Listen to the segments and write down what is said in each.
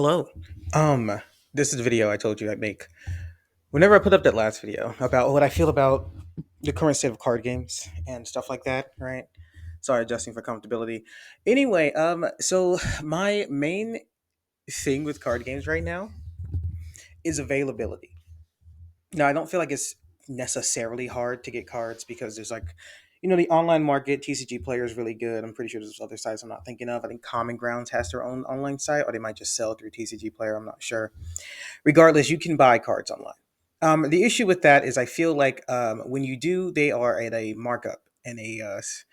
Hello. Um, this is the video I told you I'd make. Whenever I put up that last video about what I feel about the current state of card games and stuff like that, right? Sorry, adjusting for comfortability. Anyway, so my main thing with card games right now is availability. Now, I don't feel like it's necessarily hard to get cards because there's the online market, TCG Player is really good. I'm pretty sure there's other sites I'm not thinking of. I think Common Grounds has their own online site, or they might just sell through TCG Player. I'm not sure. Regardless, you can buy cards online. The issue with that is I feel like when you do, they are at a markup and it's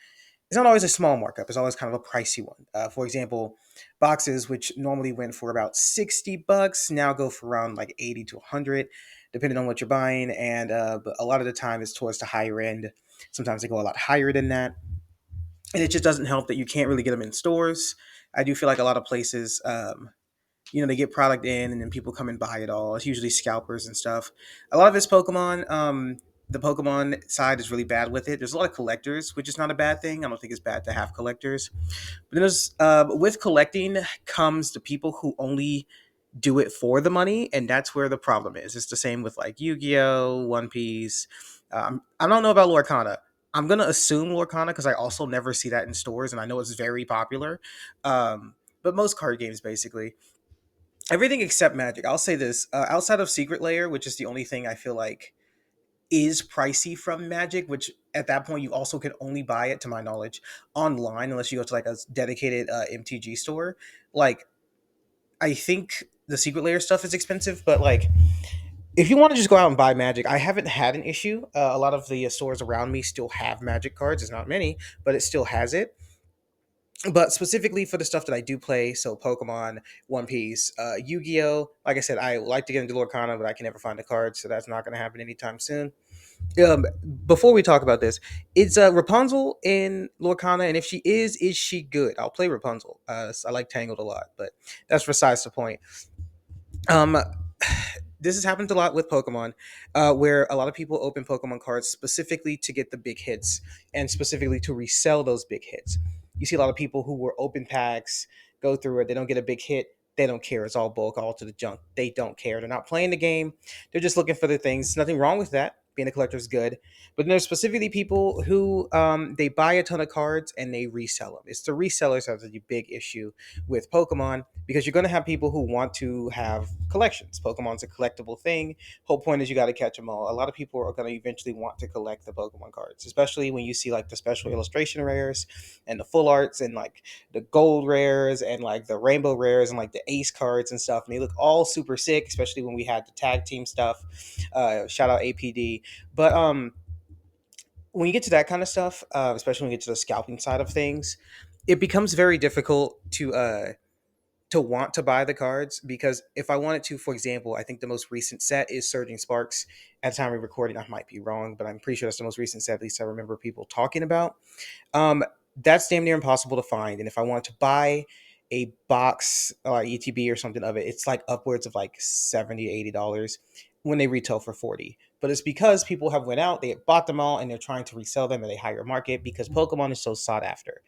not always a small markup. It's always kind of a pricey one. For example, boxes which normally went for about $60 now go for around like 80 to 100, depending on what you're buying. And but a lot of the time it's towards the higher end. Sometimes they go a lot higher than that, and it just doesn't help that you can't really get them in stores. I do feel like a lot of places they get product in and then people come and buy it all. It's usually scalpers and stuff. A lot of it's Pokemon. The Pokemon side is really bad with it. There's a lot of collectors, which is not a bad thing. I don't think it's bad to have collectors. But then there's with collecting comes the people who only do it for the money, and that's where the problem is. It's the same with like Yu-Gi-Oh, One Piece. I don't know about Lorcana. I'm gonna assume Lorcana because I also never see that in stores, and I know it's very popular. But most card games basically everything except Magic. I'll say this: outside of Secret Layer, which is the only thing I feel like is pricey from Magic, which at that point you also can only buy it, to my knowledge, online unless you go to like a dedicated MTG store. Like I think the Secret Layer stuff is expensive, but like if you want to just go out and buy Magic, I haven't had an issue. A lot of the stores around me still have Magic cards. It's not many, but it still has it. But specifically for the stuff that I do play, so Pokemon, One Piece, Yu-Gi-Oh. Like I said, I like to get into Lorcana, but I can never find the cards, so that's not going to happen anytime soon. Before we talk about this, is Rapunzel in Lorcana, and if she is she good? I'll play Rapunzel. I like Tangled a lot, but that's besides the point. Um, this has happened a lot with Pokemon, where a lot of people open Pokemon cards specifically to get the big hits and specifically to resell those big hits. You see a lot of people who were open packs go through it, they don't get a big hit. They don't care. It's all bulk, all to the junk. They don't care. They're not playing the game. They're just looking for the things. Nothing wrong with that. Being a collector is good. But then there's specifically people who they buy a ton of cards and they resell them. It's the resellers that are the big issue with Pokemon because you're going to have people who want to have collections. Pokemon's a collectible thing. Whole point is you got to catch them all. A lot of people are going to eventually want to collect the Pokemon cards, especially when you see like the special illustration rares and the full arts and like the gold rares and like the rainbow rares and like the ace cards and stuff. And they look all super sick, especially when we had the tag team stuff. Shout out APD. But when you get to that kind of stuff, especially when you get to the scalping side of things, it becomes very difficult to want to buy the cards because if I wanted to, for example, I think the most recent set is Surging Sparks. At the time of recording, I might be wrong, but I'm pretty sure that's the most recent set. At least I remember people talking about. Um, that's damn near impossible to find, and if I wanted to buy a box or ETB or something of it, it's like upwards of like $70 to $80 when they retail for 40. But it's because people have went out, they have bought them all, and they're trying to resell them at a higher market because Pokemon is so sought after,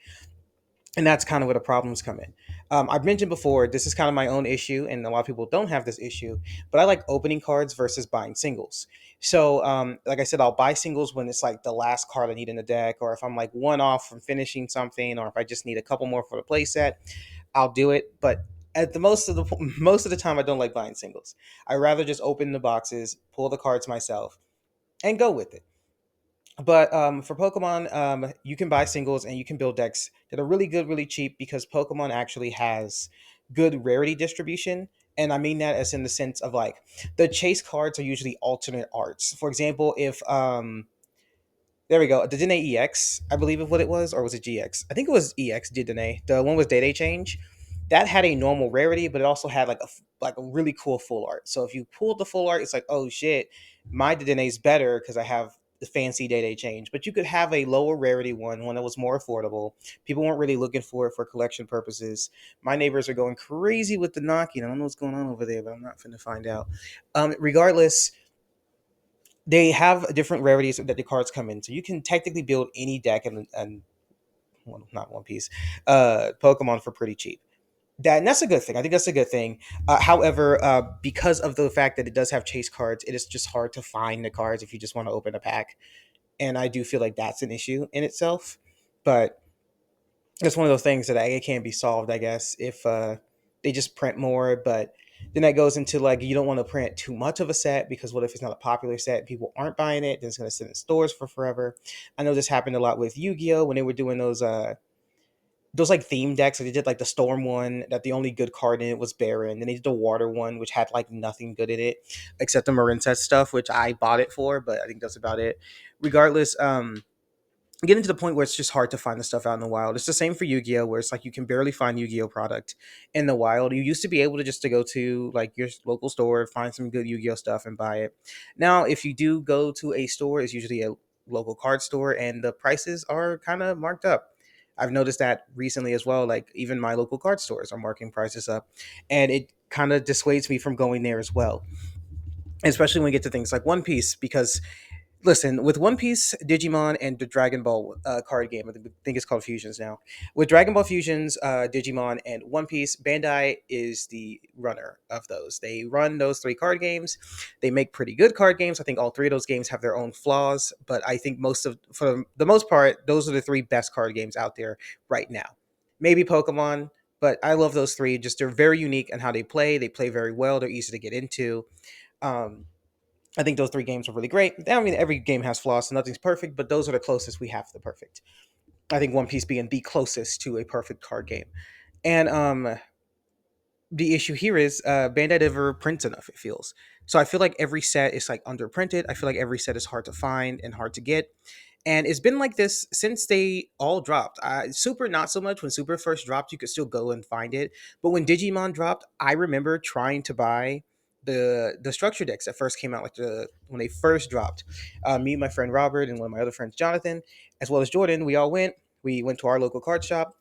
and that's kind of where the problems come in. I've mentioned before, this is kind of my own issue, and a lot of people don't have this issue, but I like opening cards versus buying singles. So, like I said, I'll buy singles when it's like the last card I need in the deck, or if I'm like one off from finishing something, or if I just need a couple more for the playset, I'll do it. But at the most of the time, I don't like buying singles. I rather just open the boxes, pull the cards myself, and go with it. But for Pokemon, you can buy singles and you can build decks that are really good, really cheap because Pokemon actually has good rarity distribution. And I mean that as in the sense of like the chase cards are usually alternate arts. For example, if there we go, the Dene EX, I believe of what it was, or was it GX? I think it was EX Dene. The one with Day Change. That had a normal rarity, but it also had like a really cool full art. So if you pulled the full art, it's like, oh shit, my Dene's better because I have the fancy Day Change. But you could have a lower rarity one that was more affordable. People weren't really looking for it for collection purposes. My neighbors are going crazy with the knocking. I don't know what's going on over there, but I'm not finna find out. Regardless, they have different rarities that the cards come in. So you can technically build any deck and well, not One Piece, Pokemon for pretty cheap. And that's a good thing. I think that's a good thing. However, because of the fact that it does have chase cards, it is just hard to find the cards if you just want to open a pack, and I do feel like that's an issue in itself. But it's one of those things that it can be solved, I guess, if they just print more. But then that goes into like you don't want to print too much of a set because what if it's not a popular set? People aren't buying it. Then it's going to sit in stores for forever. I know this happened a lot with Yu-Gi-Oh when they were doing those like theme decks. Like they did like the Storm one that the only good card in it was Baron. Then they did the Water one, which had like nothing good in it except the Marin set stuff, which I bought it for, but I think that's about it. Regardless, getting to the point where it's just hard to find the stuff out in the wild. It's the same for Yu-Gi-Oh, where it's like you can barely find Yu-Gi-Oh product in the wild. You used to be able to just to go to like your local store, find some good Yu-Gi-Oh stuff and buy it. Now, if you do go to a store, it's usually a local card store, and the prices are kind of marked up. I've noticed that recently as well. Like even my local card stores are marking prices up, and it kind of dissuades me from going there as well. Especially when we get to things like One Piece, because listen, with One Piece, Digimon, and the Dragon Ball card game, think it's called Fusions now. With Dragon Ball Fusions, Digimon, and One Piece, Bandai is the runner of those. They run those three card games. They make pretty good card games. I think all three of those games have their own flaws, but I think for the most part, those are the three best card games out there right now. Maybe Pokemon, but I love those three. Just they're very unique in how they play. They play very well. They're easy to get into. Um, I think those three games are really great. I mean, every game has flaws, so nothing's perfect, but those are the closest we have to the perfect. I think One Piece being the closest to a perfect card game. And the issue here is Bandai never prints enough, it feels. So I feel like every set is like underprinted. I feel like every set is hard to find and hard to get. And it's been like this since they all dropped. Super, not so much. When Super first dropped, you could still go and find it. But when Digimon dropped, I remember trying to buy the structure decks that first came out, like when they first dropped. Me, my friend Robert, and one of my other friends, Jonathan, as well as Jordan, we all went. We went to our local card shop.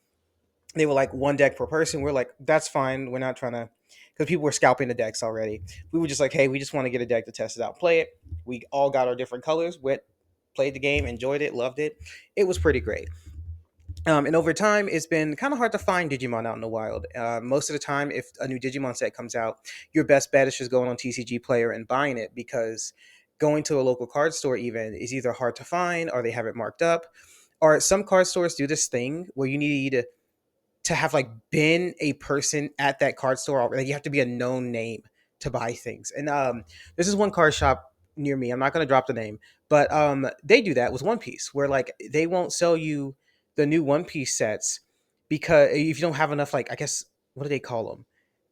They were like one deck per person. We're like, that's fine. We're not trying to, because people were scalping the decks already. We were just like, hey, we just want to get a deck to test it out, play it. We all got our different colors, went, played the game, enjoyed it, loved it. It was pretty great. And over time, it's been kind of hard to find Digimon out in the wild. Most of the time, if a new Digimon set comes out, your best bet is just going on TCG Player and buying it because going to a local card store even is either hard to find or they have it marked up. Or some card stores do this thing where you need to have like been a person at that card store already. Like, you have to be a known name to buy things. And this is one card shop near me. I'm not going to drop the name, but they do that with One Piece, where like they won't sell you the new One Piece sets because if you don't have enough, like I guess what do they call them?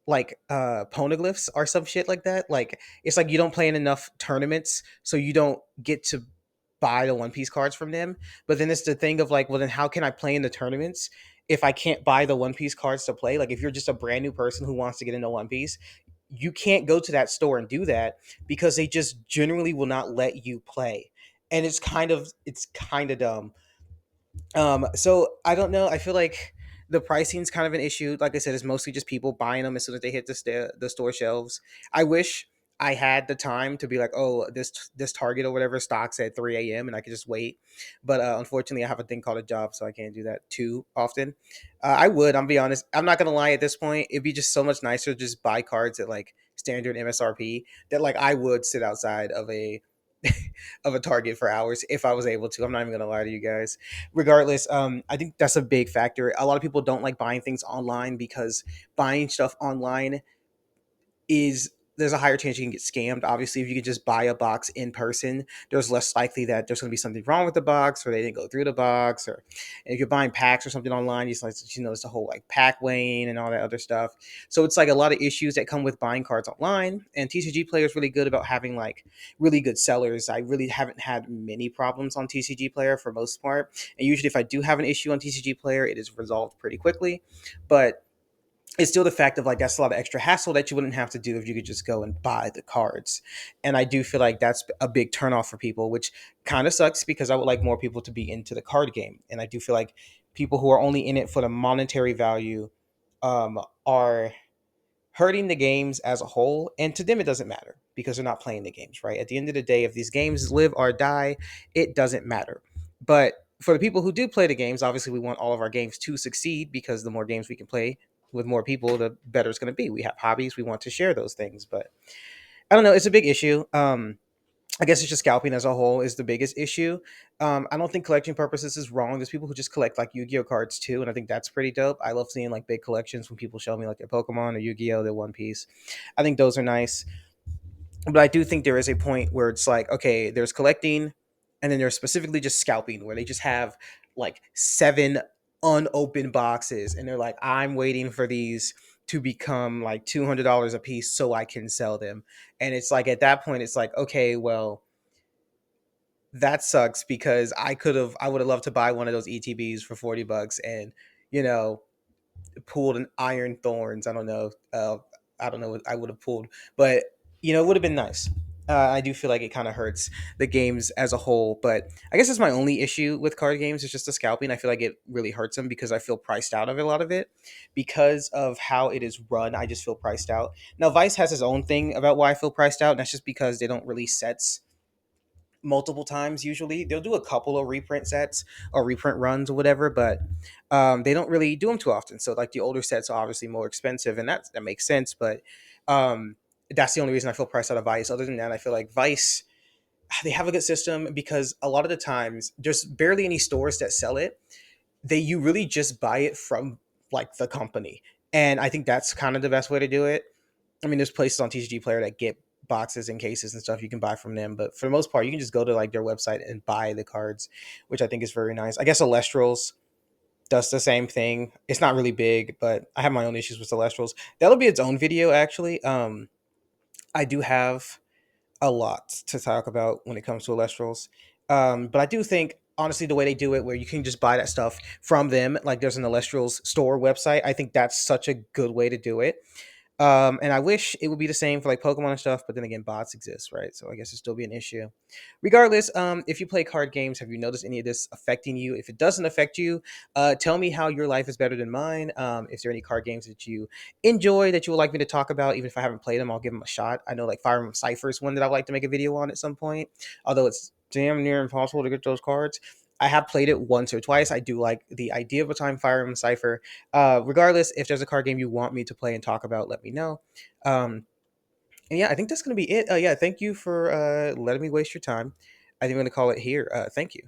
Like poneglyphs or some shit like that. Like it's like you don't play in enough tournaments, so you don't get to buy the One Piece cards from them. But then it's the thing of like, well, then how can I play in the tournaments if I can't buy the One Piece cards to play? Like, if you're just a brand new person who wants to get into One Piece, you can't go to that store and do that because they just generally will not let you play. And it's kind of dumb. So I don't know. I feel like the pricing's kind of an issue. Like I said, it's mostly just people buying them as soon as they hit the store shelves. I wish I had the time to be like, oh, this Target or whatever stocks at 3 a.m. and I could just wait. But unfortunately, I have a thing called a job, so I can't do that too often. I would. I'm be honest. I'm not gonna lie. At this point, it'd be just so much nicer to just buy cards at like standard MSRP that like I would sit outside of a of a Target for hours if I was able to. I'm not even gonna lie to you guys. Regardless, I think that's a big factor. A lot of people don't like buying things online because buying stuff online is there's a higher chance you can get scammed. Obviously, if you can just buy a box in person, there's less likely that there's going to be something wrong with the box or they didn't go through the box. Or and if you're buying packs or something online, it's the whole like pack weighing and all that other stuff. So it's like a lot of issues that come with buying cards online. And TCG Player is really good about having like really good sellers. I really haven't had many problems on TCG Player for most part. And usually, if I do have an issue on TCG Player, it is resolved pretty quickly. But it's still the fact of like that's a lot of extra hassle that you wouldn't have to do if you could just go and buy the cards. And I do feel like that's a big turnoff for people, which kind of sucks because I would like more people to be into the card game. And I do feel like people who are only in it for the monetary value are hurting the games as a whole. And to them, it doesn't matter because they're not playing the games, right? At the end of the day, if these games live or die, it doesn't matter. But for the people who do play the games, obviously we want all of our games to succeed because the more games we can play, with more people, the better it's going to be. We have hobbies, we want to share those things, but I don't know. It's a big issue. I guess it's just scalping as a whole is the biggest issue. I don't think collecting purposes is wrong. There's people who just collect like Yu-Gi-Oh cards too, and I think that's pretty dope. I love seeing like big collections when people show me like their Pokemon or Yu-Gi-Oh, their One Piece. I think those are nice, but I do think there is a point where it's like, okay, there's collecting, and then there's specifically just scalping, where they just have like seven unopened boxes, and they're like, I'm waiting for these to become like $200 a piece so I can sell them. And it's like at that point, it's like, okay, well, that sucks because I would have loved to buy one of those ETBs for $40 and you know pulled an Iron Thorns. I don't know what I would have pulled, but it would have been nice. I do feel like it kind of hurts the games as a whole, but I guess that's my only issue with card games is just the scalping. I feel like it really hurts them because I feel priced out of a lot of it because of how it is run. I just feel priced out. Now, Vice has his own thing about why I feel priced out, and that's just because they don't release sets multiple times. Usually they'll do a couple of reprint sets or reprint runs or whatever, but they don't really do them too often. So like the older sets are obviously more expensive, and that makes sense, but um that's the only reason I feel priced out of Vice. Other than that, I feel like Vice, they have a good system because a lot of the times there's barely any stores that sell it. You really just buy it from like the company, and I think that's kind of the best way to do it. I mean, there's places on TCG Player that get boxes and cases and stuff you can buy from them, but for the most part, you can just go to like their website and buy the cards, which I think is very nice. I guess Celestrals does the same thing. It's not really big, but I have my own issues with Celestrals. That'll be its own video, actually. I do have a lot to talk about when it comes to Celestrals, but I do think honestly the way they do it, where you can just buy that stuff from them, like there's an Celestrals store website. I think that's such a good way to do it. And I wish it would be the same for like Pokemon and stuff, but then again, bots exist, right? So I guess it'd still be an issue. Regardless, if you play card games, have you noticed any of this affecting you? If it doesn't affect you, tell me how your life is better than mine. If there are any card games that you enjoy that you would like me to talk about, even if I haven't played them, I'll give them a shot. I know like Fire Emblem Cypher is one that I'd like to make a video on at some point, although it's damn near impossible to get those cards. I have played it once or twice. I do like the idea of a time Fire Emblem Cypher. Regardless, if there's a card game you want me to play and talk about, let me know. Um, and yeah, I think that's going to be it. Yeah, thank you for letting me waste your time. I think I'm going to call it here. Thank you.